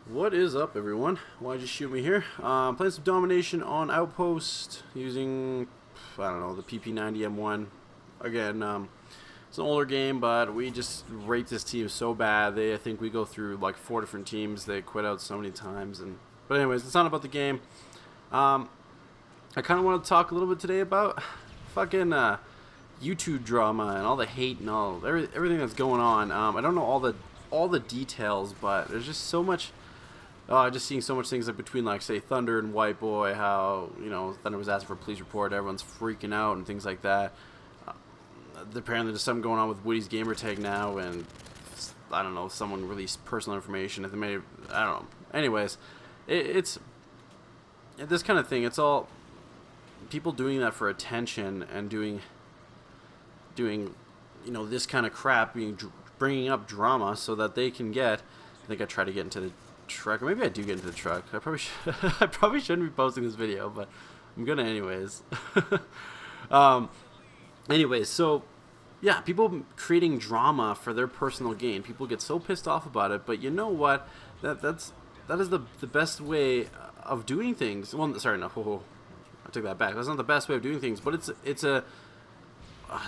What is up, everyone? Why'd you shoot me here? Playing some Domination on Outpost using, I don't know, the PP90M1. Again, it's an older game, but we just rate this team so bad. I think we go through like 4 different teams. They quit out so many times. But anyways, it's not about the game. I kind of want to talk a little bit today about fucking YouTube drama and all the hate and everything that's going on. I don't know all the details, but there's just so much. Just seeing so much things like between, like, say, Thunder and White Boy, how, Thunder was asking for a police report, everyone's freaking out and things like that. Apparently there's something going on with Woody's gamertag now, and, I don't know, someone released personal information. I don't know. Anyways, it's this kind of thing. It's all people doing that for attention and doing this kind of crap, bringing up drama so that they can get. I think I tried to get into the truck, or maybe I do get into the truck. I probably shouldn't be posting this video, but I'm gonna anyways. Anyways, so yeah, people creating drama for their personal gain. People get so pissed off about it, but you know what? That is the best way of doing things. Well, sorry, no, I took that back. That's not the best way of doing things, but it's a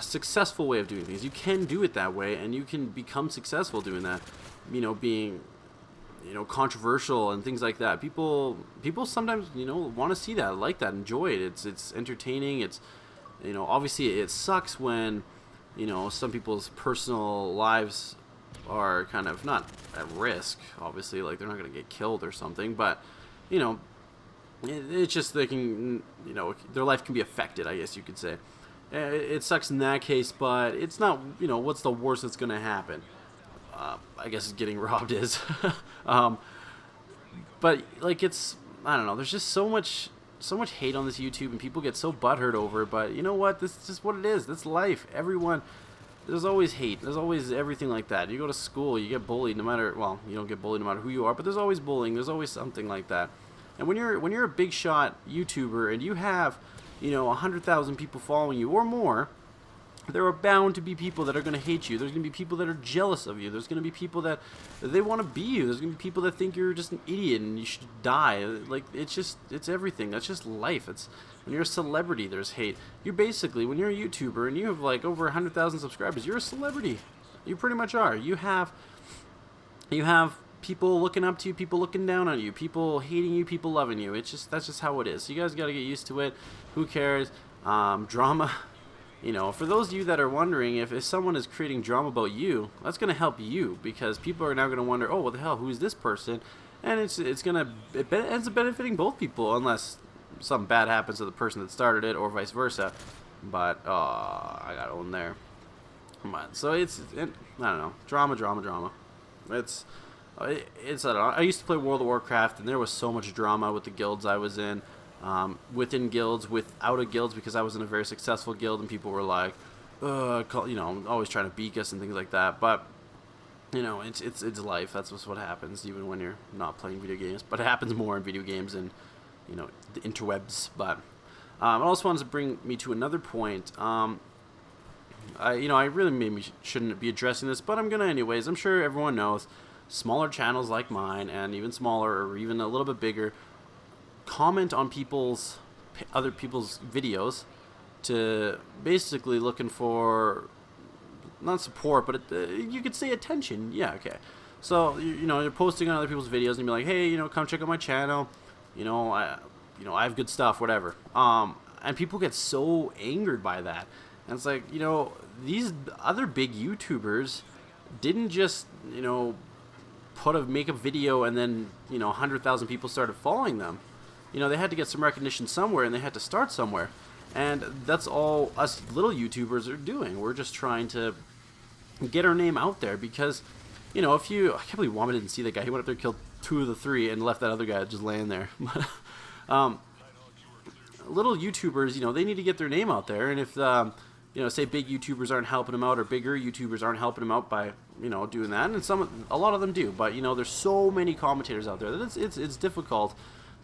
successful way of doing things. You can do it that way, and you can become successful doing that. Being controversial and things like that. People sometimes, want to see that, like that, enjoy it. It's entertaining. It's, obviously it sucks when, some people's personal lives are kind of not at risk, obviously, like they're not going to get killed or something, but, it's just they can, their life can be affected, I guess you could say. It sucks in that case, but it's not, what's the worst that's going to happen? I guess getting robbed is. But like I don't know. There's just so much hate on this YouTube, and people get so butthurt over it. But you know what? This is just what it is. That's life. There's always hate. There's always everything like that. You go to school, you get bullied no matter. Well, you don't get bullied no matter who you are, but there's always bullying. There's always something like that. And when you're a big shot YouTuber and you have 100,000 people following you or more, there are bound to be people that are going to hate you. There's going to be people that are jealous of you. There's going to be people that they want to be you. There's going to be people that think you're just an idiot and you should die. Like, it's everything. That's just life. It's when you're a celebrity, there's hate. You're basically, when you're a YouTuber and you have like over 100,000 subscribers, you're a celebrity. You pretty much are. You have people looking up to you, people looking down on you, people hating you, people loving you. That's just how it is. So you guys got to get used to it. Who cares? Drama. For those of you that are wondering if someone is creating drama about you, that's going to help you, because people are now going to wonder, oh, what the hell, who is this person? And it ends up benefiting both people, unless something bad happens to the person that started it, or vice versa. But, I got one there. So I don't know, drama. It's I don't know. I used to play World of Warcraft, and there was so much drama with the guilds I was in. Within guilds, without a guilds, because I was in a very successful guild, and people were like, always trying to beat us and things like that. But it's life. That's just what happens, even when you're not playing video games. But it happens more in video games and the interwebs. But it also wanted to bring me to another point. I really maybe shouldn't be addressing this, but I'm gonna anyways. I'm sure everyone knows smaller channels like mine, and even smaller or even a little bit bigger, comment on other people's videos to basically looking for not support, but you could say attention. Yeah, okay. So you're posting on other people's videos and you're like, hey, come check out my channel. I have good stuff, whatever. And people get so angered by that, and it's like, these other big YouTubers didn't just make a video and then 100,000 people started following them. They had to get some recognition somewhere, and they had to start somewhere. And that's all us little YouTubers are doing. We're just trying to get our name out there, because, I can't believe Wama didn't see that guy. He went up there, killed 2 of the 3, and left that other guy just laying there. Little YouTubers, they need to get their name out there. And if, say big YouTubers aren't helping them out, or bigger YouTubers aren't helping them out by, doing that, and a lot of them do. But, there's so many commentators out there that it's difficult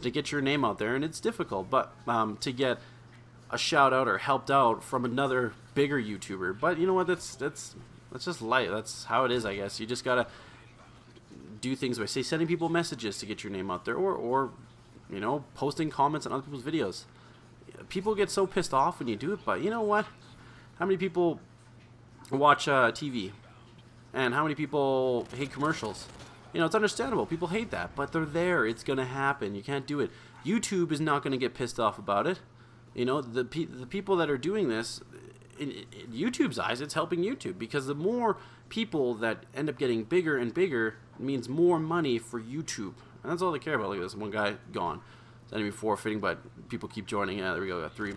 to get your name out there, and it's difficult, but to get a shout out or helped out from another bigger YouTuber. But you know what? That's just life. That's how it is, I guess. You just gotta do things by, say, sending people messages to get your name out there, or you know, posting comments on other people's videos. People get so pissed off when you do it, but you know what? How many people watch TV? And how many people hate commercials? You know, it's understandable. People hate that, but they're there. It's going to happen. You can't do it. YouTube is not going to get pissed off about it. You know, the people that are doing this, in YouTube's eyes, it's helping YouTube, because the more people that end up getting bigger and bigger means more money for YouTube. And that's all they care about. Look at this. One guy gone. It's enemy forfeiting, but people keep joining. Yeah, there we go. Got 3.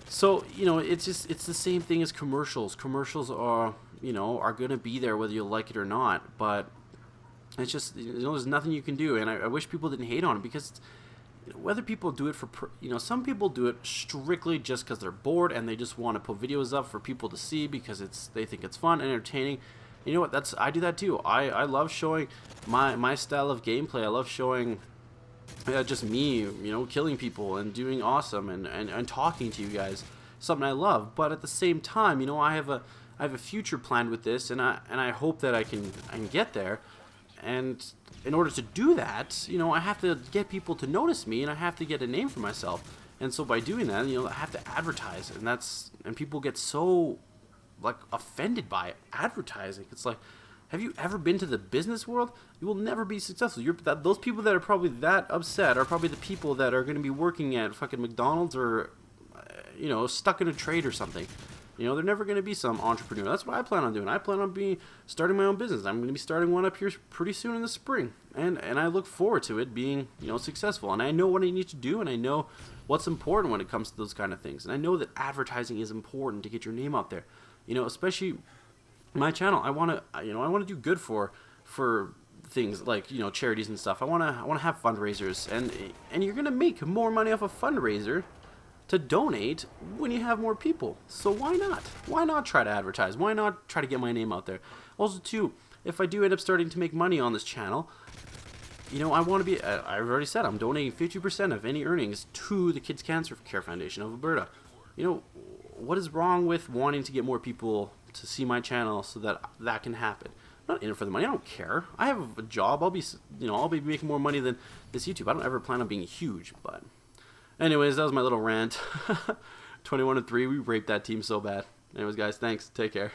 So, you know, it's the same thing as commercials. Commercials are, you know, are going to be there whether you like it or not. But it's just, you know, there's nothing you can do. And I wish people didn't hate on it, because whether people do it for, you know, some people do it strictly just because they're bored and they just want to put videos up for people to see because they think it's fun and entertaining. You know what? I do that too. I love showing my style of gameplay. I love showing just me, you know, killing people and doing awesome and talking to you guys. Something I love. But at the same time, you know, I have a future planned with this, and I hope that I can get there. And in order to do that, you know, I have to get people to notice me, and I have to get a name for myself. And so by doing that, you know, I have to advertise, and people get so like offended by it. Advertising. It's like, have you ever been to the business world? You will never be successful. Those people that are probably that upset are probably the people that are going to be working at fucking McDonald's or, you know, stuck in a trade or something. You know, they're never going to be some entrepreneur. That's what I plan on doing. I plan on starting my own business. I'm going to be starting one up here pretty soon in the spring. And I look forward to it being, you know, successful. And I know what I need to do, and I know what's important when it comes to those kind of things. And I know that advertising is important to get your name out there. You know, especially my channel. I want to do good for things like, you know, charities and stuff. I want to have fundraisers, and you're going to make more money off a fundraiser to donate when you have more people. So why not? Why not try to advertise? Why not try to get my name out there? Also, too, if I do end up starting to make money on this channel, you know, I want to be, I've already said, I'm donating 50% of any earnings to the Kids Cancer Care Foundation of Alberta. You know, what is wrong with wanting to get more people to see my channel so that can happen? I'm not in it for the money. I don't care. I have a job. I'll be making more money than this YouTube. I don't ever plan on being huge, but anyways, that was my little rant. 21-3, we raped that team so bad. Anyways, guys, thanks. Take care.